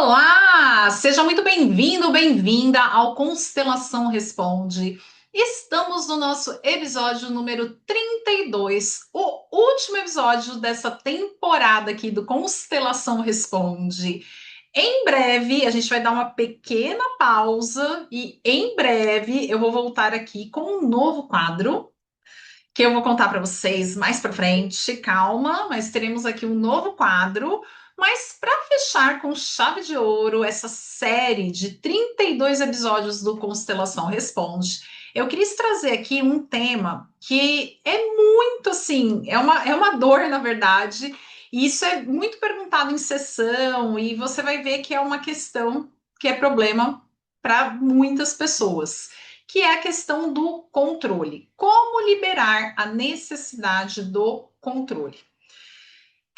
Olá! Seja muito bem-vindo, bem-vinda ao Constelação Responde. Estamos no nosso episódio número 32, o último episódio dessa temporada aqui do Constelação Responde. Em breve, a gente vai dar uma pequena pausa e em breve eu vou voltar aqui com um novo quadro que eu vou contar para vocês mais para frente. Calma, mas teremos aqui um novo quadro. Mas para fechar com chave de ouro essa série de 32 episódios do Constelação Responde, eu quis trazer aqui um tema que é muito assim, é uma dor, na verdade, e isso é muito perguntado em sessão, e você vai ver que é uma questão que é problema para muitas pessoas, que é a questão do controle. Como liberar a necessidade do controle?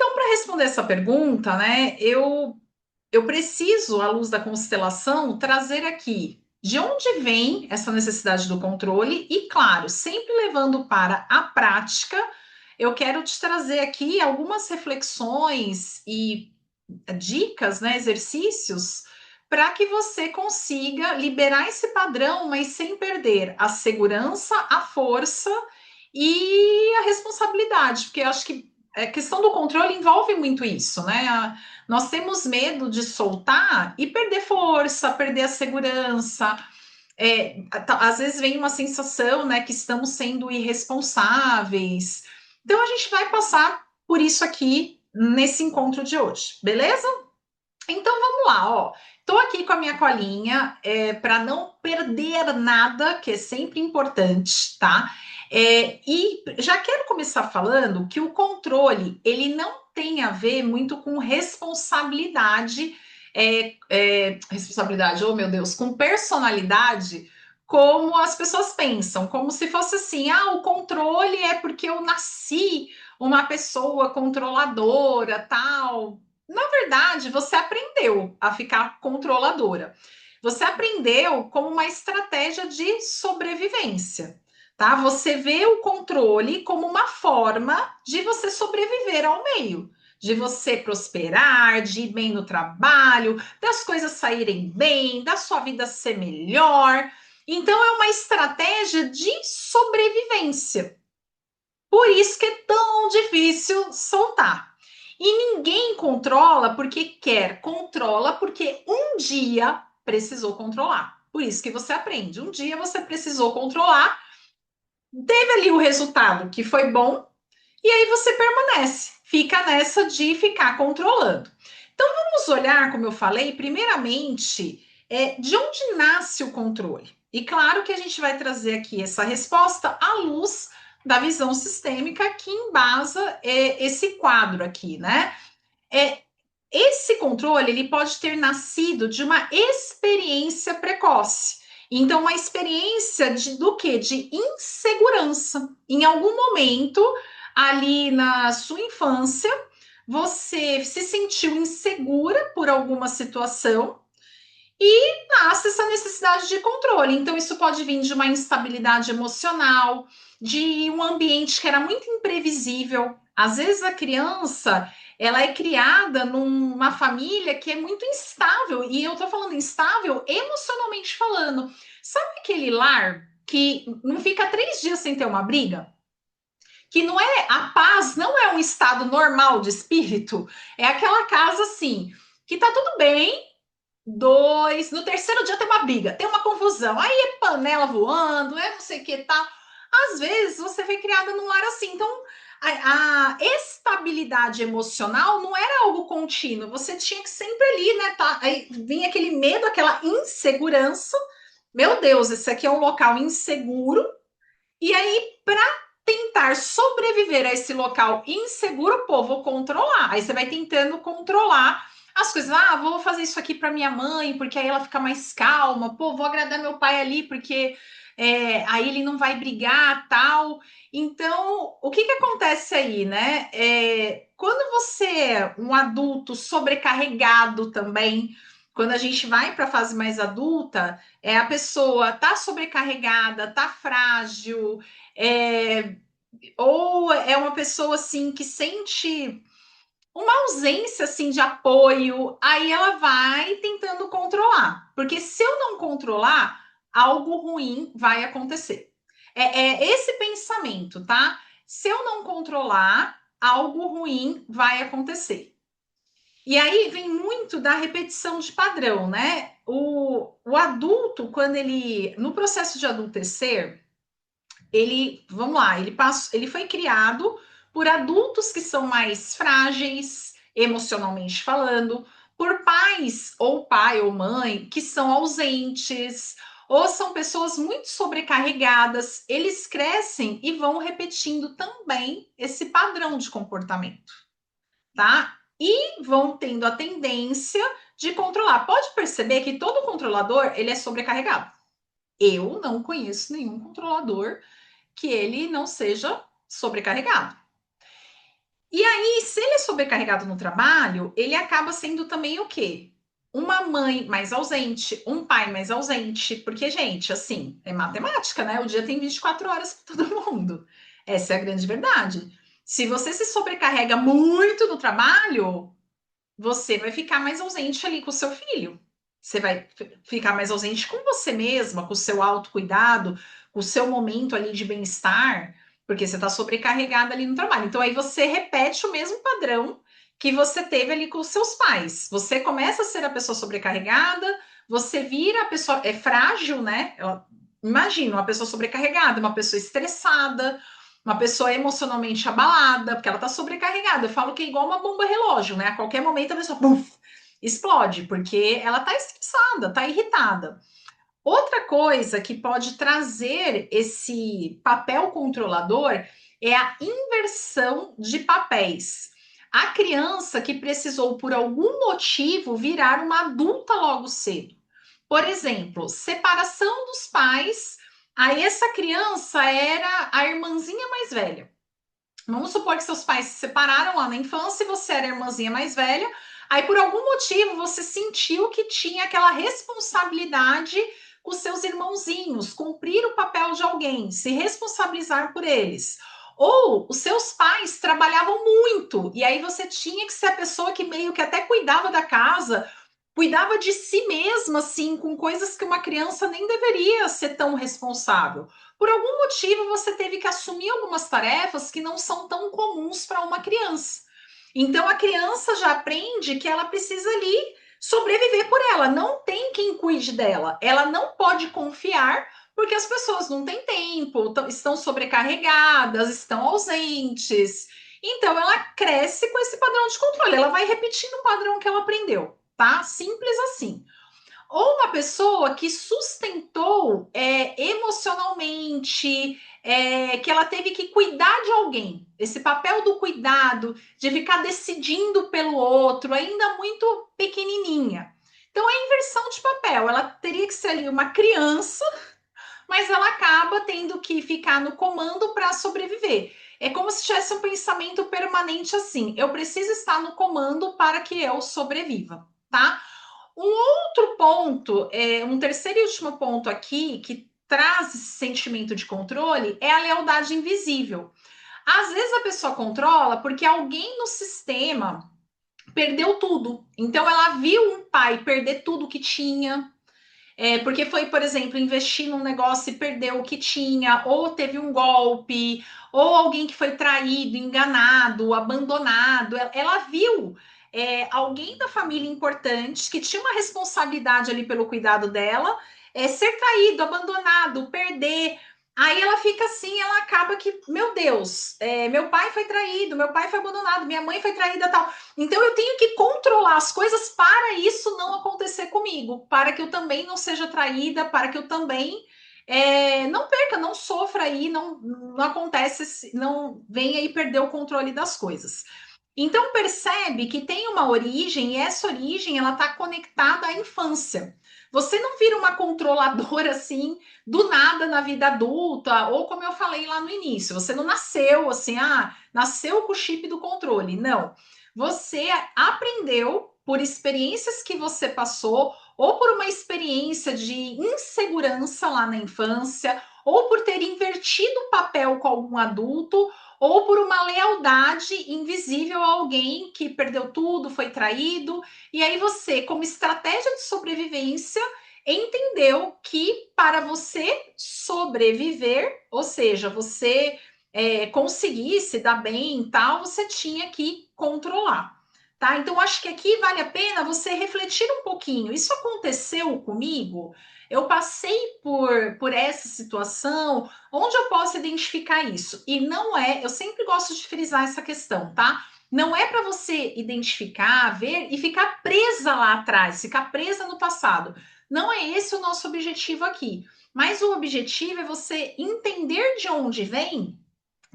Então, para responder essa pergunta, né, eu preciso, à luz da constelação, trazer aqui de onde vem essa necessidade do controle e, claro, sempre levando para a prática, eu quero te trazer aqui algumas reflexões e dicas, né, exercícios, para que você consiga liberar esse padrão, mas sem perder a segurança, a força e a responsabilidade, porque eu acho que a questão do controle envolve muito isso, né? Nós temos medo de soltar e perder força, perder a segurança. Às vezes vem uma sensação, né, que estamos sendo irresponsáveis. Então a gente vai passar por isso aqui nesse encontro de hoje, beleza? Então vamos lá, ó. Tô aqui com a minha colinha para não perder nada, que é sempre importante, tá? E já quero começar falando que o controle ele não tem a ver muito com responsabilidade, responsabilidade, oh meu Deus, com personalidade, como as pessoas pensam, como se fosse assim, o controle é porque eu nasci uma pessoa controladora, tal. Na verdade, você aprendeu a ficar controladora. Você aprendeu como uma estratégia de sobrevivência, tá? Você vê o controle como uma forma de você sobreviver ao meio, de você prosperar, de ir bem no trabalho, das coisas saírem bem, da sua vida ser melhor. Então, é uma estratégia de sobrevivência. Por isso que é tão difícil soltar. E ninguém controla porque quer, controla porque um dia precisou controlar. Por isso que você aprende. Um dia você precisou controlar, teve ali o resultado que foi bom, e aí você permanece, fica nessa de ficar controlando. Então vamos olhar, como eu falei, primeiramente, de onde nasce o controle. E claro que a gente vai trazer aqui essa resposta à luz da visão sistêmica que embasa esse quadro aqui, né? É, esse controle ele pode ter nascido de uma experiência precoce. Então, uma experiência do que? De insegurança. Em algum momento, ali na sua infância, você se sentiu insegura por alguma situação e nasce essa necessidade de controle. Então, isso pode vir de uma instabilidade emocional, de um ambiente que era muito imprevisível. Às vezes, a criança ela é criada numa família que é muito instável, e eu tô falando instável emocionalmente falando. Sabe aquele lar que não fica 3 dias sem ter uma briga? Que não é a paz, não é um estado normal de espírito, é aquela casa assim, que tá tudo bem, dois. No terceiro dia tem uma briga, tem uma confusão. Aí é panela voando, é não sei o que tal. Às vezes você foi criada num lar assim. Então, a estabilidade emocional não era algo contínuo. Você tinha que sempre ali, né? Tá, aí vinha aquele medo, aquela insegurança. Meu Deus, esse aqui é um local inseguro. E aí, para tentar sobreviver a esse local inseguro, pô, vou controlar. Aí você vai tentando controlar as coisas. Vou fazer isso aqui para minha mãe, porque aí ela fica mais calma. Pô, vou agradar meu pai ali, porque aí ele não vai brigar, tal. Então, o que que acontece aí, né? Quando você é um adulto sobrecarregado também, quando a gente vai para a fase mais adulta, a pessoa tá sobrecarregada, tá frágil, é, ou é uma pessoa assim que sente uma ausência assim de apoio, aí ela vai tentando controlar, porque se eu não controlar, algo ruim vai acontecer. É esse pensamento, tá? Se eu não controlar, algo ruim vai acontecer. E aí vem muito da repetição de padrão, né? O adulto, quando ele, no processo de adultecer, ele, vamos lá, ele foi criado por adultos que são mais frágeis, emocionalmente falando, por pais, ou pai ou mãe, que são ausentes, ou são pessoas muito sobrecarregadas. Eles crescem e vão repetindo também esse padrão de comportamento, tá? E vão tendo a tendência de controlar. Pode perceber que todo controlador, ele é sobrecarregado. Eu não conheço nenhum controlador que ele não seja sobrecarregado. E aí, se ele é sobrecarregado no trabalho, ele acaba sendo também o quê? Uma mãe mais ausente, um pai mais ausente, porque, gente, assim, é matemática, né? O dia tem 24 horas para todo mundo. Essa é a grande verdade. Se você se sobrecarrega muito no trabalho, você vai ficar mais ausente ali com o seu filho. Você vai ficar mais ausente com você mesma, com o seu autocuidado, com o seu momento ali de bem-estar, porque você está sobrecarregada ali no trabalho. Então aí você repete o mesmo padrão que você teve ali com os seus pais. Você começa a ser a pessoa sobrecarregada, você vira a pessoa é frágil, né? Imagina uma pessoa sobrecarregada, uma pessoa estressada, uma pessoa emocionalmente abalada, porque ela está sobrecarregada. Eu falo que é igual uma bomba relógio, né? A qualquer momento a pessoa puff, explode, porque ela está estressada, está irritada. Outra coisa que pode trazer esse papel controlador é a inversão de papéis. A criança que precisou, por algum motivo, virar uma adulta logo cedo. Por exemplo, separação dos pais. Aí essa criança era a irmãzinha mais velha. Vamos supor que seus pais se separaram lá na infância e você era a irmãzinha mais velha. Aí, por algum motivo, você sentiu que tinha aquela responsabilidade com seus irmãozinhos, cumprir o papel de alguém, se responsabilizar por eles. Ou os seus pais trabalhavam muito, e aí você tinha que ser a pessoa que meio que até cuidava da casa, cuidava de si mesma, assim, com coisas que uma criança nem deveria ser tão responsável. Por algum motivo, você teve que assumir algumas tarefas que não são tão comuns para uma criança. Então, a criança já aprende que ela precisa ali sobreviver por ela. Não tem quem cuide dela. Ela não pode confiar porque as pessoas não têm tempo, estão sobrecarregadas, estão ausentes. Então, ela cresce com esse padrão de controle. Ela vai repetindo o padrão que ela aprendeu, tá? Simples assim. Ou uma pessoa que sustentou emocionalmente, que ela teve que cuidar de alguém. Esse papel do cuidado, de ficar decidindo pelo outro, ainda muito pequenininha. Então é inversão de papel. Ela teria que ser ali uma criança, mas ela acaba tendo que ficar no comando para sobreviver. É como se tivesse um pensamento permanente assim: eu preciso estar no comando para que eu sobreviva, tá? Um outro ponto, um terceiro e último ponto aqui, que traz esse sentimento de controle, é a lealdade invisível. Às vezes a pessoa controla porque alguém no sistema perdeu tudo. Então ela viu um pai perder tudo que tinha, porque foi, por exemplo, investir num negócio e perdeu o que tinha, ou teve um golpe, ou alguém que foi traído, enganado, abandonado. Ela viu alguém da família importante que tinha uma responsabilidade ali pelo cuidado dela, ser traído, abandonado, perder. Aí ela fica assim, ela acaba que, meu Deus, meu pai foi traído, meu pai foi abandonado, minha mãe foi traída, tal. Então eu tenho que controlar as coisas para isso não acontecer comigo, para que eu também não seja traída, para que eu também não perca, não sofra aí, não acontece, não venha aí perder o controle das coisas. Então percebe que tem uma origem e essa origem ela está conectada à infância. Você não vira uma controladora assim do nada na vida adulta, ou como eu falei lá no início, você não nasceu assim, nasceu com o chip do controle. Não. Você aprendeu por experiências que você passou, ou por uma experiência de insegurança lá na infância, ou por ter invertido o papel com algum adulto, ou por uma lealdade invisível a alguém que perdeu tudo, foi traído, e aí você, como estratégia de sobrevivência, entendeu que para você sobreviver, ou seja, você conseguir se dar bem e tal, você tinha que controlar. Tá? Então, acho que aqui vale a pena você refletir um pouquinho. Isso aconteceu comigo? Eu passei por essa situação, onde eu posso identificar isso? E não é, eu sempre gosto de frisar essa questão, tá? Não é para você identificar, ver e ficar presa lá atrás, ficar presa no passado. Não é esse o nosso objetivo aqui. Mas o objetivo é você entender de onde vem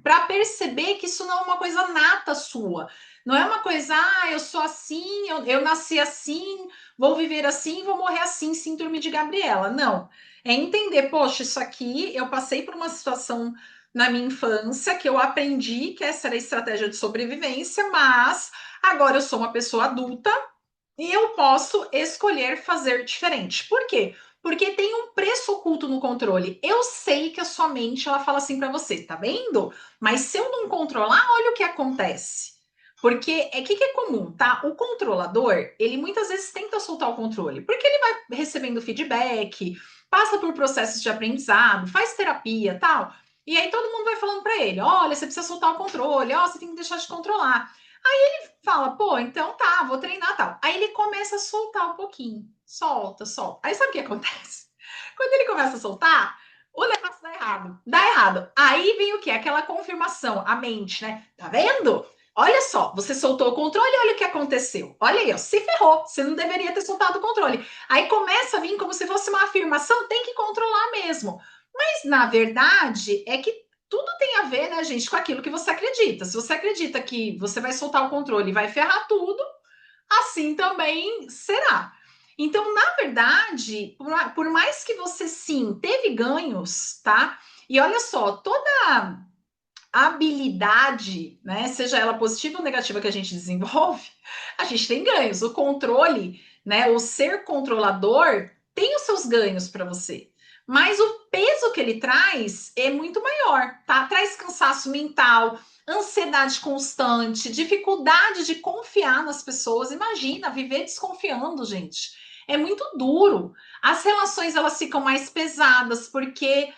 para perceber que isso não é uma coisa nata sua. Não é uma coisa, eu sou assim, eu nasci assim, vou viver assim, vou morrer assim, síndrome de Gabriela. Não. É entender, poxa, isso aqui eu passei por uma situação na minha infância que eu aprendi que essa era a estratégia de sobrevivência, mas agora eu sou uma pessoa adulta e eu posso escolher fazer diferente. Por quê? Porque tem um preço oculto no controle. Eu sei que a sua mente ela fala assim para você, tá vendo? Mas se eu não controlar, olha o que acontece. Porque que é comum, tá? O controlador, ele muitas vezes tenta soltar o controle, porque ele vai recebendo feedback, passa por processos de aprendizado, faz terapia, tal. E aí todo mundo vai falando para ele, olha, você precisa soltar o controle, ó, você tem que deixar de controlar. Fala, pô, então tá, vou treinar tal. Aí ele começa a soltar um pouquinho. Solta, solta. Aí sabe o que acontece? Quando ele começa a soltar, o negócio dá errado. Dá errado. Aí vem o quê? Aquela confirmação, a mente, né? Tá vendo? Olha só, você soltou o controle, olha o que aconteceu. Olha aí, ó, se ferrou. Você não deveria ter soltado o controle. Aí começa a vir como se fosse uma afirmação, tem que controlar mesmo. Mas, na verdade, é que tudo tem a ver, né, gente, com aquilo que você acredita. Se você acredita que você vai soltar o controle e vai ferrar tudo, assim também será. Então, na verdade, por mais que você sim teve ganhos, tá? E olha só, toda habilidade, né, seja ela positiva ou negativa que a gente desenvolve, a gente tem ganhos. O controle, né, o ser controlador tem os seus ganhos para você. Mas o peso que ele traz é muito maior, tá? Traz cansaço mental, ansiedade constante, dificuldade de confiar nas pessoas. Imagina viver desconfiando, gente. É muito duro. As relações elas ficam mais pesadas porque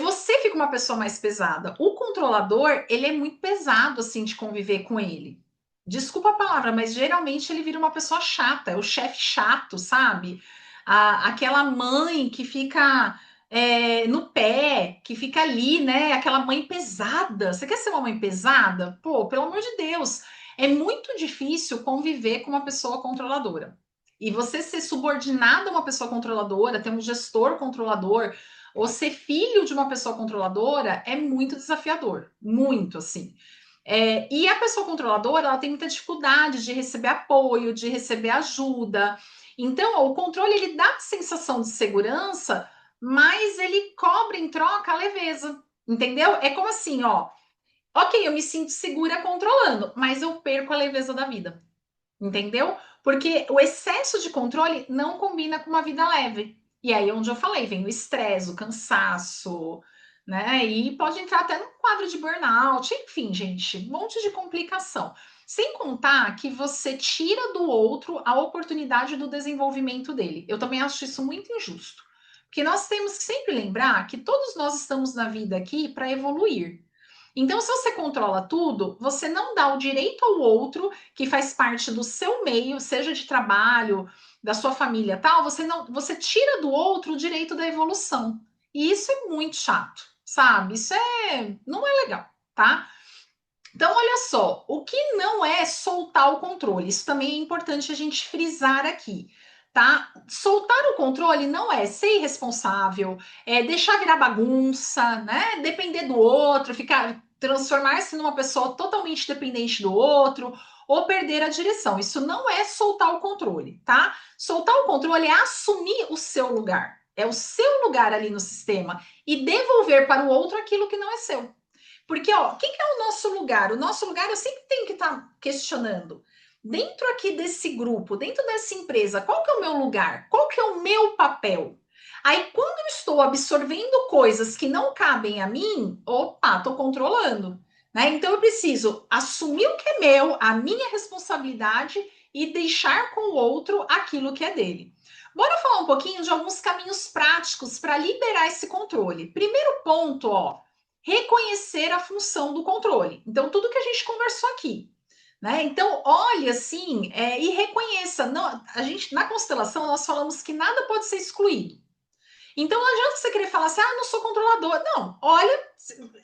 você fica uma pessoa mais pesada. O controlador, ele é muito pesado, assim, de conviver com ele. Desculpa a palavra, mas geralmente ele vira uma pessoa chata, é o chefe chato, sabe? Aquela mãe que fica no pé, que fica ali, né? Aquela mãe pesada. Você quer ser uma mãe pesada? Pô, pelo amor de Deus. É muito difícil conviver com uma pessoa controladora. E você ser subordinado a uma pessoa controladora, ter um gestor controlador, ou ser filho de uma pessoa controladora é muito desafiador, muito assim. E a pessoa controladora ela tem muita dificuldade de receber apoio, de receber ajuda. Então, ó, o controle ele dá sensação de segurança, mas ele cobra em troca a leveza, entendeu? É como assim, ó. Ok, eu me sinto segura controlando, mas eu perco a leveza da vida, entendeu? Porque o excesso de controle não combina com uma vida leve. E aí, onde eu falei, vem o estresse, o cansaço, né? E pode entrar até num quadro de burnout, enfim, gente, um monte de complicação. Sem contar que você tira do outro a oportunidade do desenvolvimento dele. Eu também acho isso muito injusto. Porque nós temos que sempre lembrar que todos nós estamos na vida aqui para evoluir. Então, se você controla tudo, você não dá o direito ao outro que faz parte do seu meio, seja de trabalho, da sua família, tal, você tira do outro o direito da evolução. E isso é muito chato, sabe? Isso não é legal, tá? Então, olha só, o que não é soltar o controle, isso também é importante a gente frisar aqui, tá? Soltar o controle não é ser irresponsável, é deixar virar bagunça, né? Depender do outro, ficar transformar-se numa pessoa totalmente dependente do outro ou perder a direção. Isso não é soltar o controle, tá? Soltar o controle é assumir o seu lugar. É o seu lugar ali no sistema e devolver para o outro aquilo que não é seu. Porque, ó, o que é o nosso lugar? O nosso lugar eu sempre tenho que estar questionando. Dentro aqui desse grupo, dentro dessa empresa, qual que é o meu lugar? Qual que é o meu papel? Aí, quando eu estou absorvendo coisas que não cabem a mim, opa, estou controlando. né? Então eu preciso assumir o que é meu, a minha responsabilidade e deixar com o outro aquilo que é dele. Bora falar um pouquinho de alguns caminhos práticos para liberar esse controle. Primeiro ponto, ó, reconhecer a função do controle. Então, tudo que a gente conversou aqui, né? Então, olhe assim e reconheça. Não, a gente, na constelação, nós falamos que nada pode ser excluído. Então, não adianta você querer falar assim, ah, não sou controlador. Não, olha,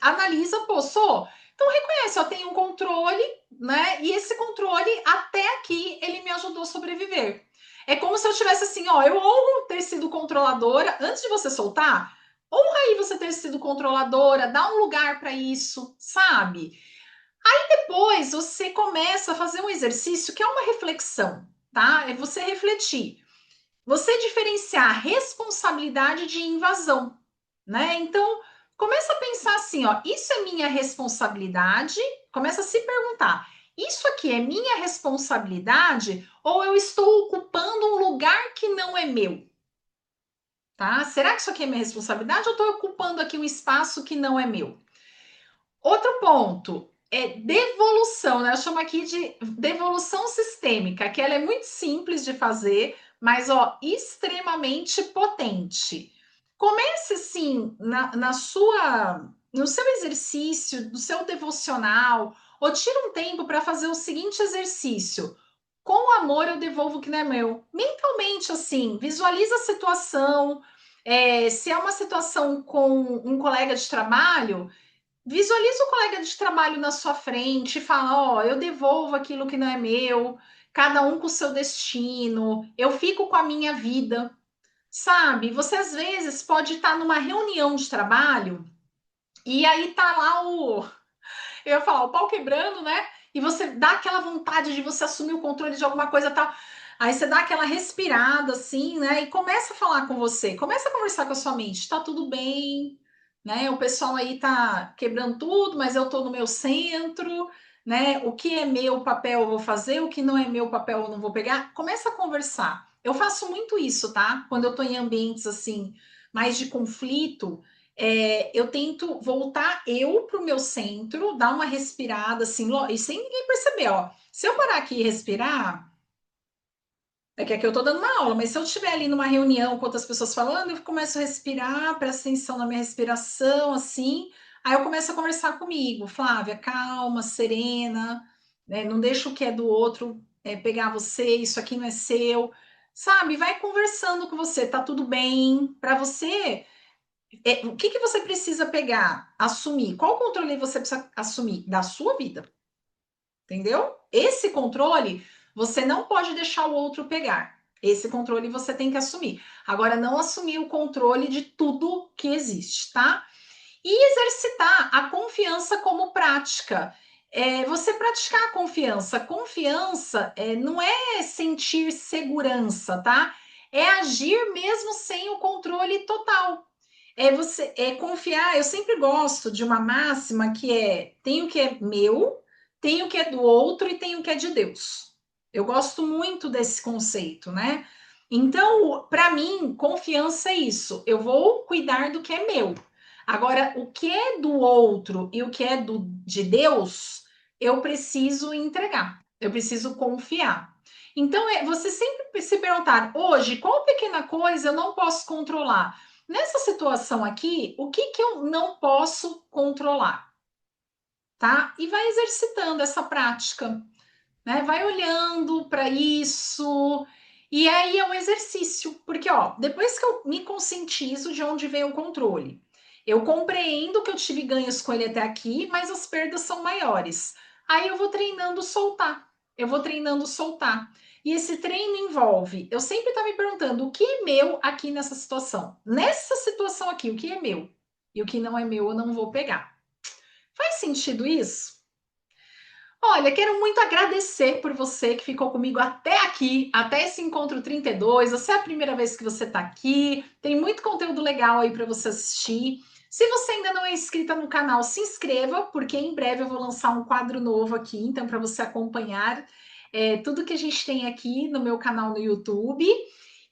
analisa, pô, sou. Então, reconhece, eu tenho um controle, né? E esse controle, até aqui, ele me ajudou a sobreviver. É como se eu tivesse assim, ó, eu honro ter sido controladora, antes de você soltar, honra aí você ter sido controladora, dá um lugar para isso, sabe? Depois você começa a fazer um exercício que é uma reflexão, tá? É você refletir. Você diferenciar responsabilidade de invasão, né? Então, começa a pensar assim, ó, isso é minha responsabilidade? Começa a se perguntar, isso aqui é minha responsabilidade ou eu estou ocupando um lugar que não é meu? Tá? Será que isso aqui é minha responsabilidade ou estou ocupando aqui um espaço que não é meu? Outro ponto é devolução, né? Eu chamo aqui de devolução sistêmica, que ela é muito simples de fazer, mas ó, extremamente potente. Comece assim no seu exercício, no seu devocional, ou tira um tempo para fazer o seguinte exercício. Com amor eu devolvo o que não é meu. Mentalmente, assim, visualiza a situação. Se é uma situação com um colega de trabalho, visualiza o colega de trabalho na sua frente e fala: ó, eu devolvo aquilo que não é meu, cada um com o seu destino, eu fico com a minha vida. Sabe? Você às vezes pode estar numa reunião de trabalho e aí tá lá eu ia falar, o pau quebrando, né? E você dá aquela vontade de você assumir o controle de alguma coisa tal. Aí você dá aquela respirada assim, né? E começa a falar com você, começa a conversar com a sua mente. Tá tudo bem, né? O pessoal aí tá quebrando tudo, mas eu tô no meu centro, né? O que é meu papel eu vou fazer, o que não é meu papel eu não vou pegar. Começa a conversar. Eu faço muito isso, tá? Quando eu tô em ambientes assim, mais de conflito, eu tento voltar eu para o meu centro, dar uma respirada assim, e sem ninguém perceber, ó. Se eu parar aqui e respirar, é que aqui eu tô dando uma aula, mas se eu estiver ali numa reunião com outras pessoas falando, eu começo a respirar, presto atenção na minha respiração, assim, aí eu começo a conversar comigo, Flávia, calma, serena, né? Não deixa o que é do outro pegar você, isso aqui não é seu, sabe? Vai conversando com você, tá tudo bem, para você o que, que você precisa pegar, assumir? Qual controle você precisa assumir? Da sua vida, entendeu? Esse controle você não pode deixar o outro pegar. Esse controle você tem que assumir. Agora, não assumir o controle de tudo que existe, tá? E exercitar a confiança como prática. Você praticar a confiança. Confiança não é sentir segurança, tá? É agir mesmo sem o controle total. Você confiar. Eu sempre gosto de uma máxima que tem o que é meu, tem o que é do outro e tem o que é de Deus. Eu gosto muito desse conceito, né? Então, para mim, confiança é isso. Eu vou cuidar do que é meu. Agora, o que é do outro e o que é de Deus, eu preciso entregar. Eu preciso confiar. Então, você sempre se perguntar, hoje, qual pequena coisa eu não posso controlar? Nessa situação aqui, o que, que eu não posso controlar? Tá? E vai exercitando essa prática, né? Vai olhando para isso. E aí é um exercício, porque ó, depois que eu me conscientizo de onde vem o controle, eu compreendo que eu tive ganhos com ele até aqui, mas as perdas são maiores. Aí eu vou treinando soltar. Eu vou treinando soltar. E esse treino envolve, eu sempre estava me perguntando o que é meu aqui nessa situação. Nessa situação aqui, o que é meu? E o que não é meu, eu não vou pegar. Faz sentido isso? Olha, quero muito agradecer por você que ficou comigo até aqui, até esse encontro 32. Você é a primeira vez que você está aqui. Tem muito conteúdo legal aí para você assistir. Se você ainda não é inscrita no canal, se inscreva, porque em breve eu vou lançar um quadro novo aqui, então para você acompanhar tudo que a gente tem aqui no meu canal no YouTube.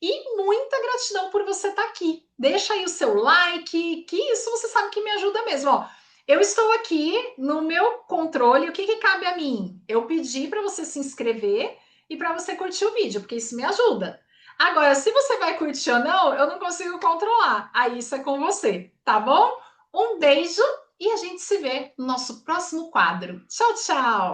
E muita gratidão por você estar aqui. Deixa aí o seu like, que isso você sabe que me ajuda mesmo. Ó, Eu estou aqui no meu controle. O que, que cabe a mim? Eu pedi para você se inscrever e para você curtir o vídeo, porque isso me ajuda. Agora, se você vai curtir ou não, eu não consigo controlar. Aí isso é com você, tá bom? Um beijo e a gente se vê no nosso próximo quadro. Tchau, tchau!